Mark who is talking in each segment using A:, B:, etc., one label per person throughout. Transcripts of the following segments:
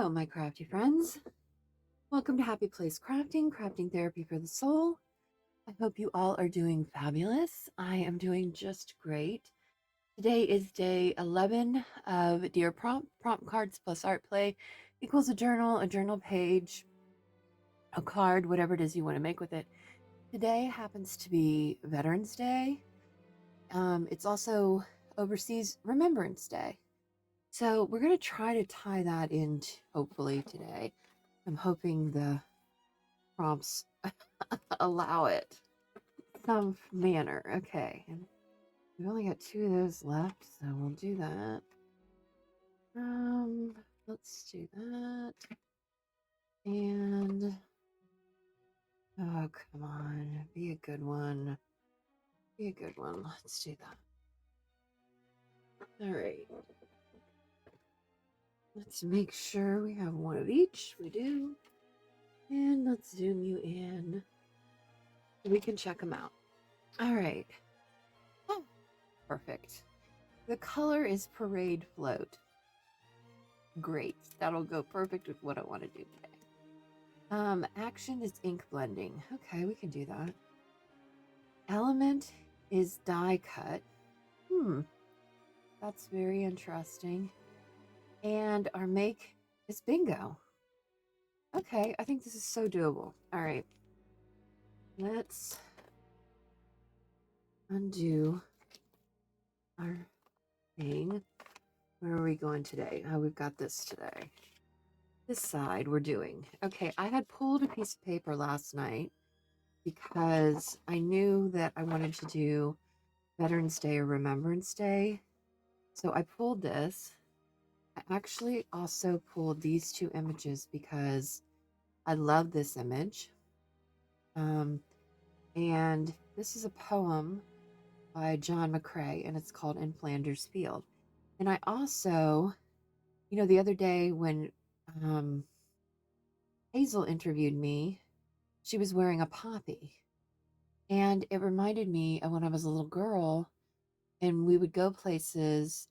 A: Hello, my crafty friends. Welcome to Happy Place Crafting, crafting therapy for the soul. I hope you all are doing fabulous. I am doing just great. Today is day 11 of Dear Prompt cards plus art play equals a journal page, a card, whatever it is you want to make with it. Today happens to be Veterans Day. It's also Overseas Remembrance Day. So we're going to try to tie that in, hopefully, today. I'm hoping the prompts allow it some manner. Okay, and we've only got 2 of those left, so we'll do that. Let's do that. And oh, come on, be a good one. Be a good one. Let's do that. All right. Let's make sure we have one of each. We do. And let's zoom you in. We can check them out. All right. Oh, perfect. The color is Parade Float. Great. That'll go perfect with what I want to do today. Action is ink blending. Okay, we can do that. Element is die cut. That's very interesting. And our make is bingo. Okay, I think this is so doable. All right. Let's undo our thing. Where are we going today? Oh, we've got this today. This side we're doing. Okay, I had pulled a piece of paper last night because I knew that I wanted to do Veterans Day or Remembrance Day. So I pulled this. I actually also pulled these 2 images because I love this image. And this is a poem by John McCrae, and it's called In Flanders Field. And I also, the other day when Hazel interviewed me, she was wearing a poppy. And it reminded me of when I was a little girl and we would go places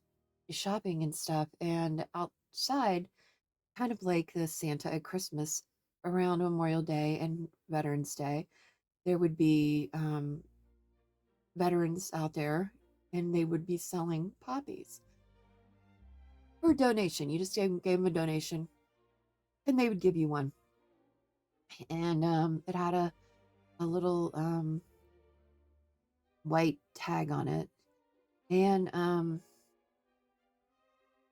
A: shopping and stuff, and outside, kind of like the Santa at Christmas, around Memorial Day and Veterans Day, there would be veterans out there, and they would be selling poppies for donation. You just gave them a donation, and they would give you one. And it had a little white tag on it, and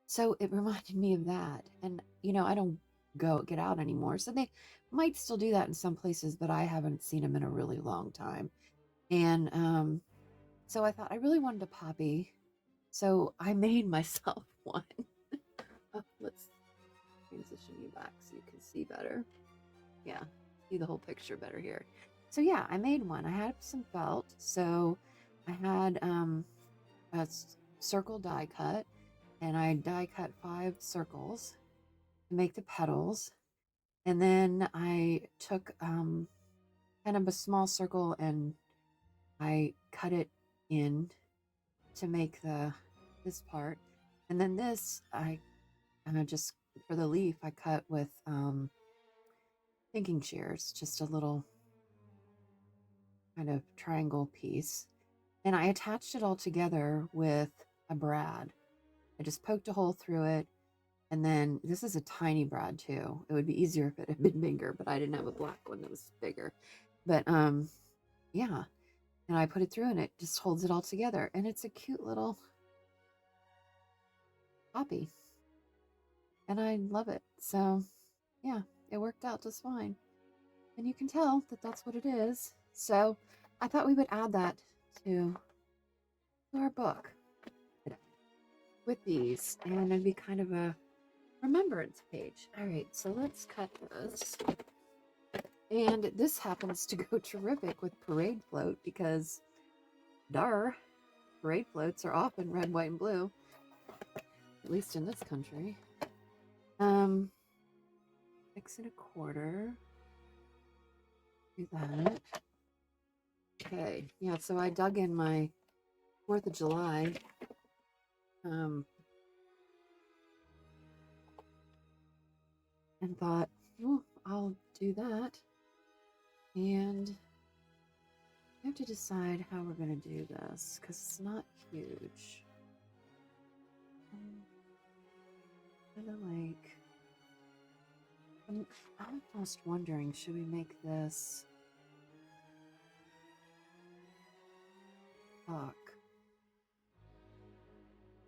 A: so it reminded me of that. And I don't get out anymore, so they might still do that in some places, but I haven't seen them in a really long time. And so I thought I really wanted a poppy, so I made myself one. Let's transition you back so you can see better. Yeah, see the whole picture better here. So yeah, I made one. I had some felt, so I had a circle die cut, and I die cut 5 circles to make the petals. And then I took kind of a small circle and I cut it in to make this part. And then this I just, for the leaf, I cut with thinking shears, just a little kind of triangle piece. And I attached it all together with a brad. I just poked a hole through it. And then this is a tiny brad too. It would be easier if it had been bigger, but I didn't have a black one that was bigger. But yeah. And I put it through and it just holds it all together. And it's a cute little poppy. And I love it. So yeah, it worked out just fine. And you can tell that that's what it is. So I thought we would add that to our book today with these. And it'd be kind of a remembrance page. All right, so let's cut this. And this happens to go terrific with Parade Float because, parade floats are often red, white, and blue, at least in this country. 6 1/4. Do that. Okay, yeah, so I dug in my 4th of July and thought, well, I'll do that. And we have to decide how we're going to do this because it's not huge. Kind of like, I'm almost wondering, should we make this talk?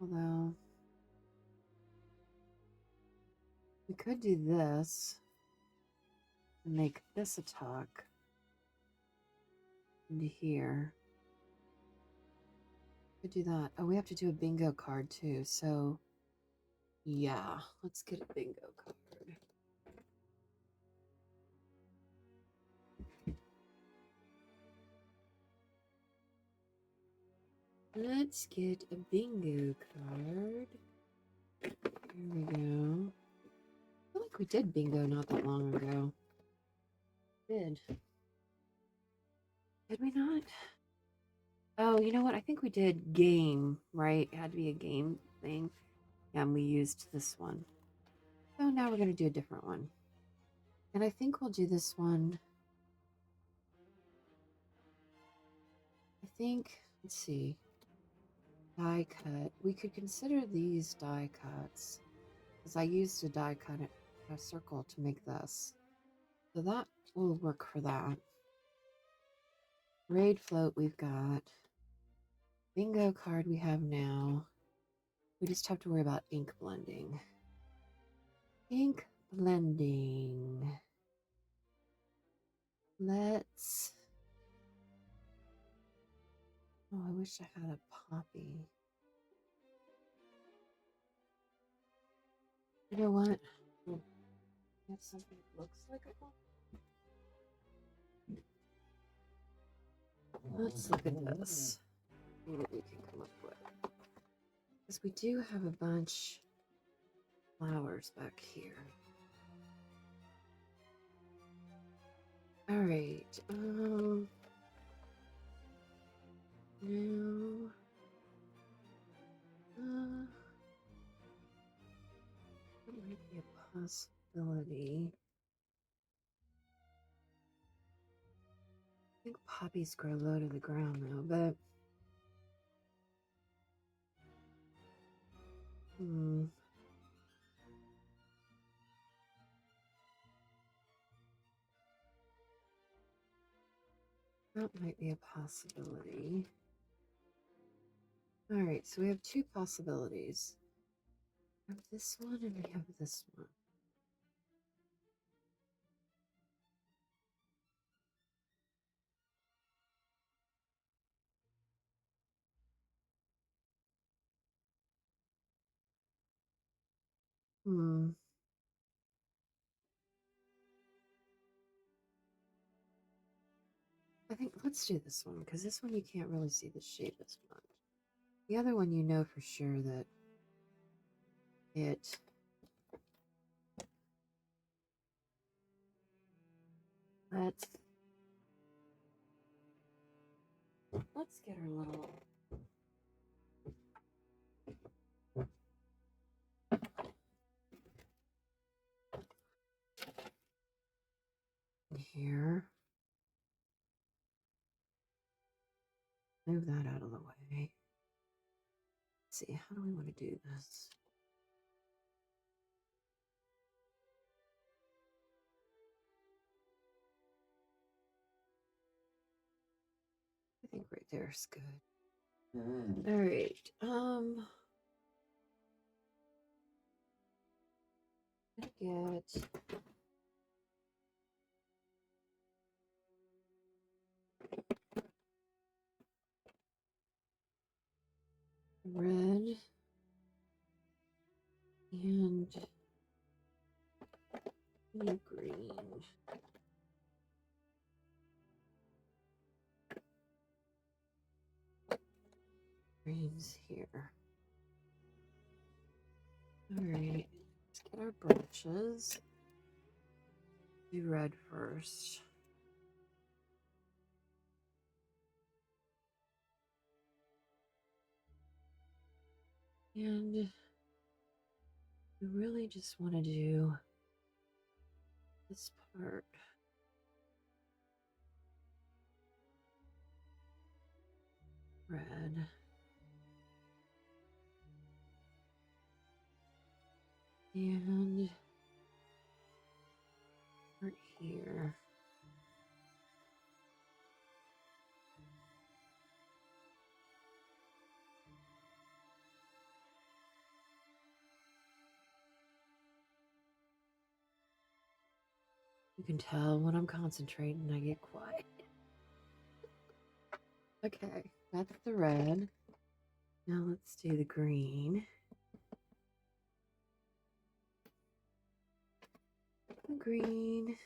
A: Although, we could do this and make this a talk into here. Could do that. Oh, we have to do a bingo card too. So, yeah, let's get a bingo card. Let's get a bingo card. Here we go. I feel like we did bingo not that long ago. Did we not? Oh, you know what? I think we did game, right? It had to be a game thing. Yeah, and we used this one. So now we're going to do a different one. And I think we'll do this one. I think, let's see. Die cut. We could consider these die cuts. Because I used a die cut, a circle to make this. So that will work for that. Raid float we've got. Bingo card we have now. We just have to worry about ink blending. Ink blending. Let's... Oh, I wish I had a poppy. You know what? Have something that looks like a poppy. Let's look at this. See what we can come up with. Because we do have a bunch of flowers back here. All right. Now, that might be a possibility. I think poppies grow low to the ground though, but that might be a possibility. All right, so we have two possibilities. We have this one and we have this one. I think let's do this one because this one you can't really see the shape as much. The other one you know for sure that it let's get our little here. Move that out of the way. Let's see, how do we want to do this? I think right there is good. All right. Get red and green. Green's here. All right, let's get our branches. Do red first. And we really just want to do this part. Red. And right here. You can tell when I'm concentrating, I get quiet. Okay, that's the red. Now let's do the green. The green.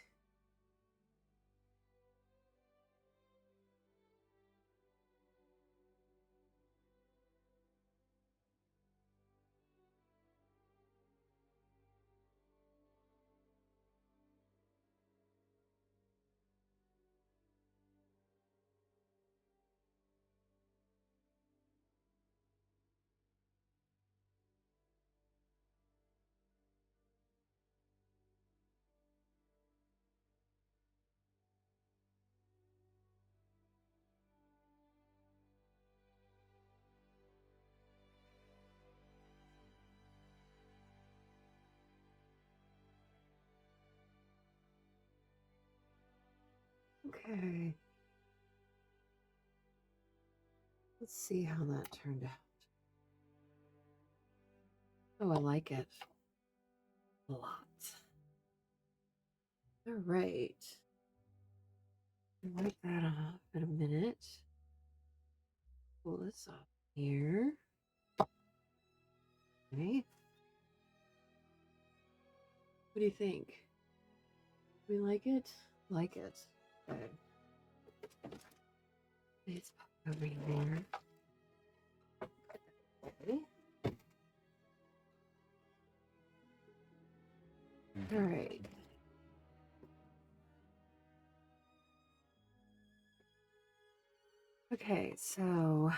A: Okay. Let's see how that turned out. Oh, I like it a lot. All right. Wipe that off in a minute. Pull this off here. Okay. What do you think? We like it? Like it. Okay. Let's pop over here. Okay. All right. Okay, so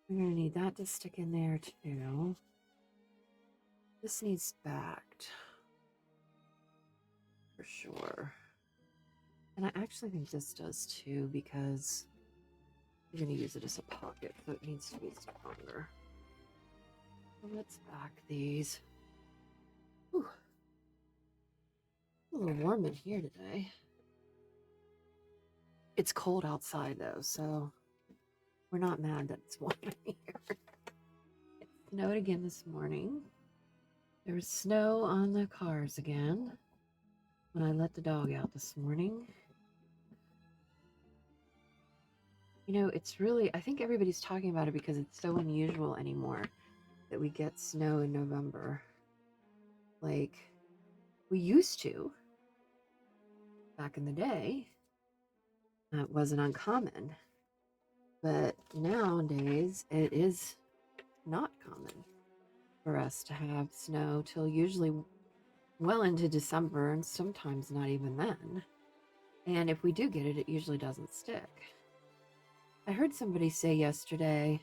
A: we're gonna need that to stick in there too. This needs backed for sure. And I actually think this does too because we're gonna use it as a pocket, so it needs to be stronger. So let's back these. Whew. A little warm in here today. It's cold outside though, so we're not mad that it's warm in here. It snowed again this morning. There was snow on the cars again when I let the dog out this morning. You know, it's really, I think everybody's talking about it because it's so unusual anymore that we get snow in November. Like, we used to back in the day. That wasn't uncommon. But nowadays, it is not common for us to have snow till usually well into December, and sometimes not even then. And if we do get it, it usually doesn't stick. I heard somebody say yesterday,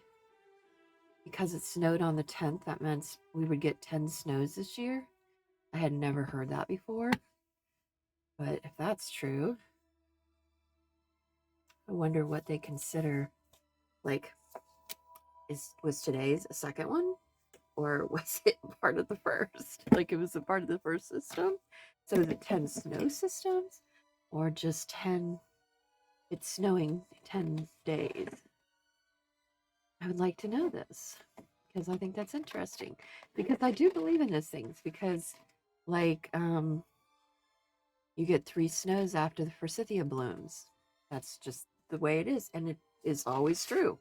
A: because it snowed on the 10th, that meant we would get 10 snows this year. I had never heard that before. But if that's true, I wonder what they consider, like, was today's a second one? Or was it part of the first? Like it was a part of the first system? So is it 10 snow systems? Or just 10, it's snowing 10 days? I would like to know this because I think that's interesting. Because I do believe in those things because like you get 3 snows after the forsythia blooms. That's just the way it is. And it is always true.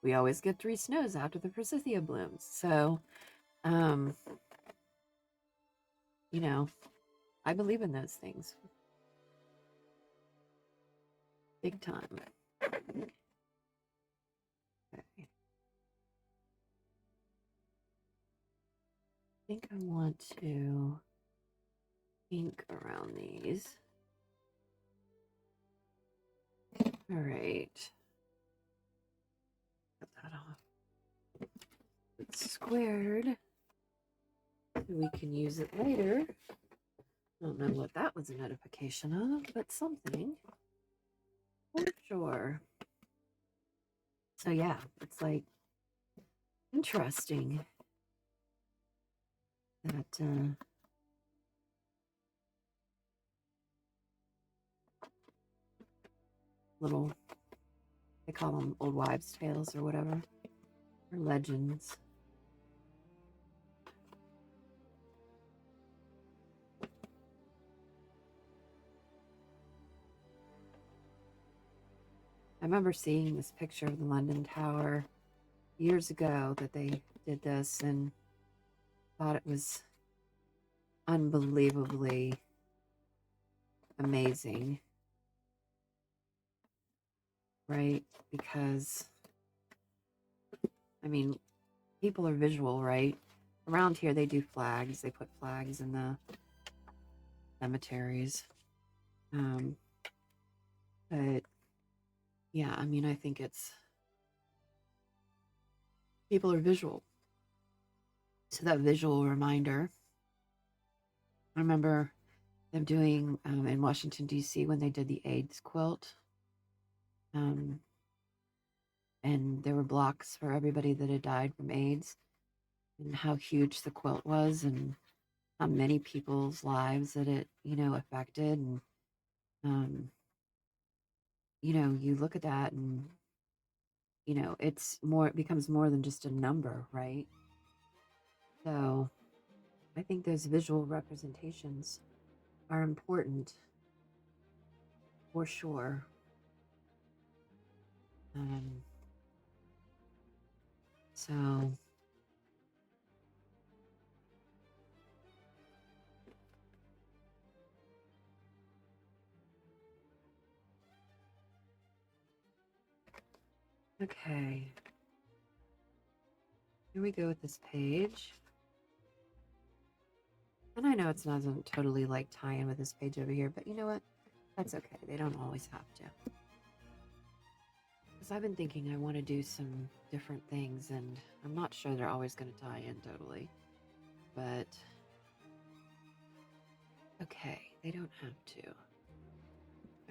A: We always get 3 snows after the forsythia blooms. So, you know, I believe in those things. Big time. Okay. I think I want to ink around these. All right. Cut that off. It's squared. So we can use it later I don't know what that was a notification of, but something for sure. So yeah, it's like interesting that little, they call them old wives' tales or whatever, or legends. I remember seeing this picture of the London Tower years ago that they did this and thought it was unbelievably amazing, right? Because, I mean, people are visual, right? Around here, they do flags. They put flags in the cemeteries. But yeah, I mean, I think it's people are visual. So that visual reminder, I remember them doing in Washington, D.C. when they did the AIDS quilt. And there were blocks for everybody that had died from AIDS and how huge the quilt was and how many people's lives that it, affected. And, you look at that and, it becomes more than just a number, right? So I think those visual representations are important for sure. So okay, here we go with this page. And I know it's not totally like tie in with this page over here, but you know what? That's okay. They don't always have to. Because I've been thinking I want to do some different things, and I'm not sure they're always going to tie in totally. But okay, they don't have to.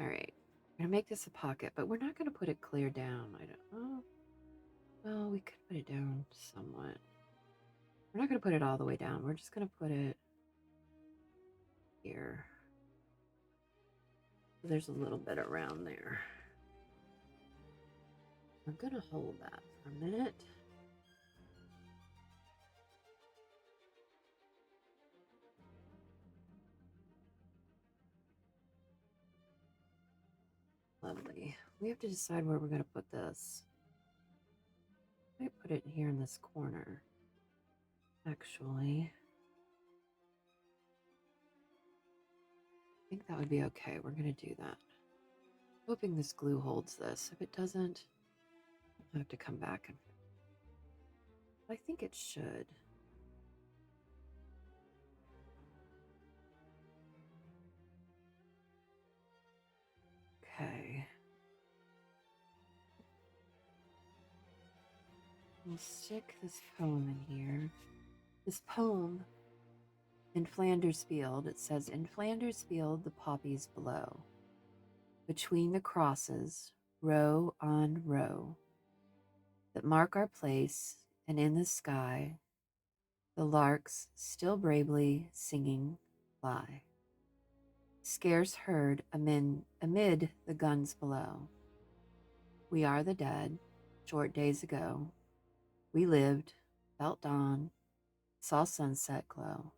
A: All right, we're going to make this a pocket, but we're not going to put it clear down. I don't know. Well, we could put it down somewhat. We're not going to put it all the way down. We're just going to put it here. There's a little bit around there. I'm going to hold that for a minute. Lovely. We have to decide where we're going to put this. I might put it here in this corner, actually. I think that would be okay. We're going to do that. Hoping this glue holds this. If it doesn't, I have to come back. I think it should. Okay. We'll stick this poem in here. This poem in Flanders Field, it says, "In Flanders Field the poppies blow. Between the crosses, row on row, that mark our place, and in the sky, the larks still bravely singing fly. Scarce heard amid the guns below. We are the dead, short days ago. We lived, felt dawn, saw sunset glow.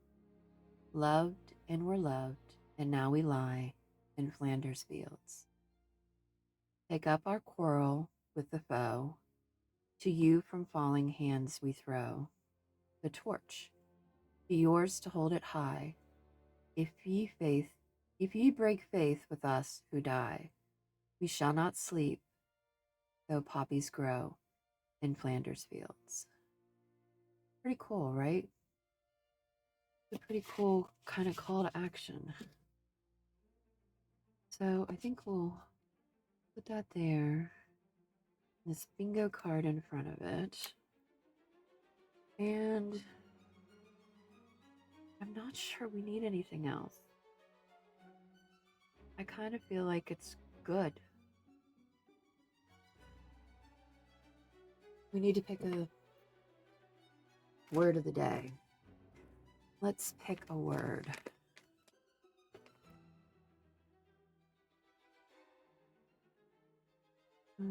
A: Loved and were loved, and now we lie in Flanders fields. Take up our quarrel with the foe. To you from falling hands we throw the torch. Be yours to hold it high. If ye break faith with us who die, we shall not sleep, though poppies grow in Flanders fields." Pretty cool, right? It's a pretty cool kind of call to action. So I think we'll put that there. This bingo card in front of it. And I'm not sure we need anything else. I kind of feel like it's good. We need to pick a word of the day. Let's pick a word. I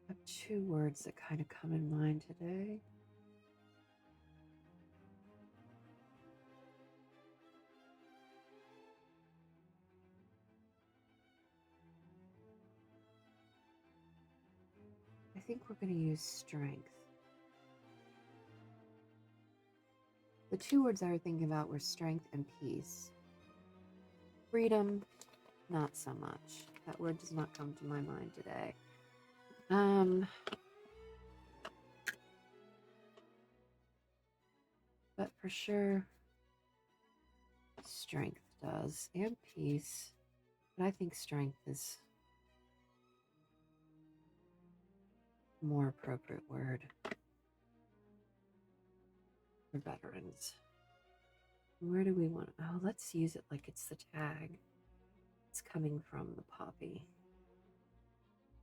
A: have two words that kind of come in mind today. I think we're going to use strength. The two words I was thinking about were strength and peace. Freedom, not so much. That word does not come to my mind today. But for sure, strength does, and peace. But I think strength is a more appropriate word for veterans. Where do we want? Oh, let's use it like it's the tag. It's coming from the poppy.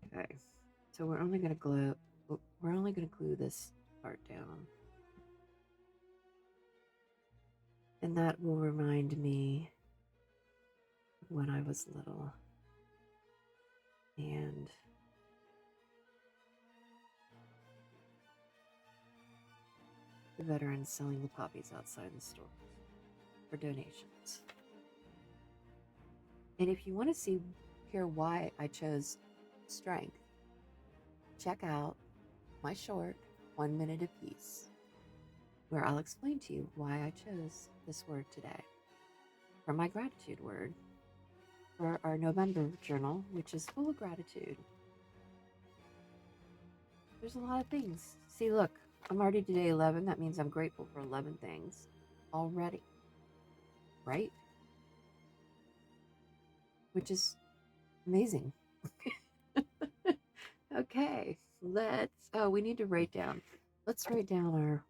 A: Okay, so we're only gonna glue. We're only gonna glue this part down, and that will remind me of when I was little, and the veterans selling the poppies outside the store for donations. And if you want to hear why I chose strength, check out my short 1 Minute of Peace, where I'll explain to you why I chose this word today for my gratitude word for our November journal, which is full of gratitude. There's a lot of things. See, look, I'm already to day 11. That means I'm grateful for 11 things already, right? Which is amazing. Okay, we need to write down. Let's write down our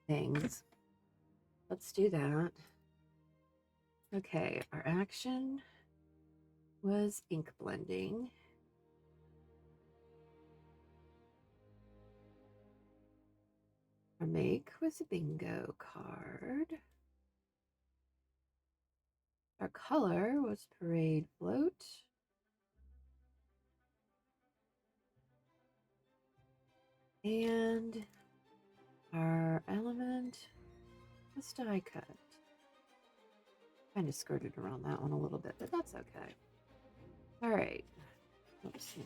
A: things. Let's do that. Okay, our action was ink blending. Our make was a bingo card. Our color was parade float. And our element was die cut. Kind of skirted around that one a little bit, but that's okay. All right. Let's see,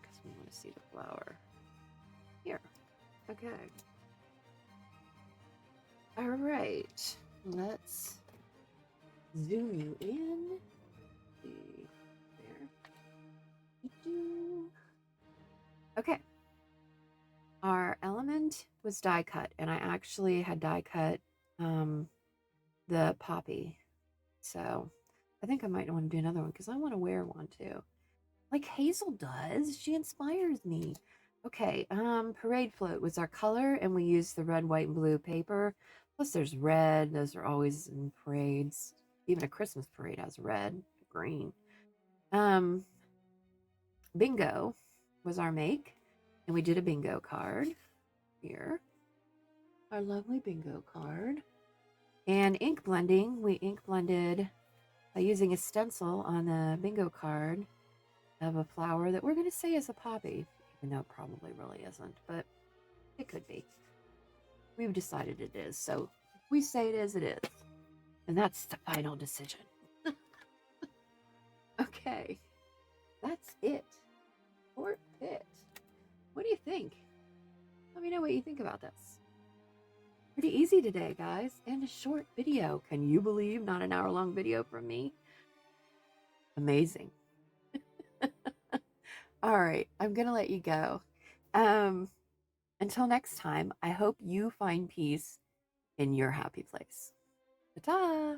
A: because we want to see the flower. Here. Okay. All right. Let's zoom you in. See there. Okay. Our element was die cut, and I actually had die cut the poppy. So I think I might want to do another one because I want to wear one too. Like Hazel does. She inspires me. Okay, parade float was our color, and we used the red, white, and blue paper. Plus there's red. Those are always in parades. Even a Christmas parade has red, green. Bingo was our make, and we did a bingo card here. Our lovely bingo card. And ink blending, we ink blended by using a stencil on a bingo card of a flower that we're going to say is a poppy, even though it probably really isn't, but it could be. We've decided it is, so if we say it is, it is. And that's the final decision. Okay, that's it. Fort Pitt. What do you think? Let me know what you think about this. Pretty easy today, guys, and a short video. Can you believe not an hour-long video from me? Amazing. All right, I'm going to let you go. Until next time, I hope you find peace in your happy place. Ta-ta!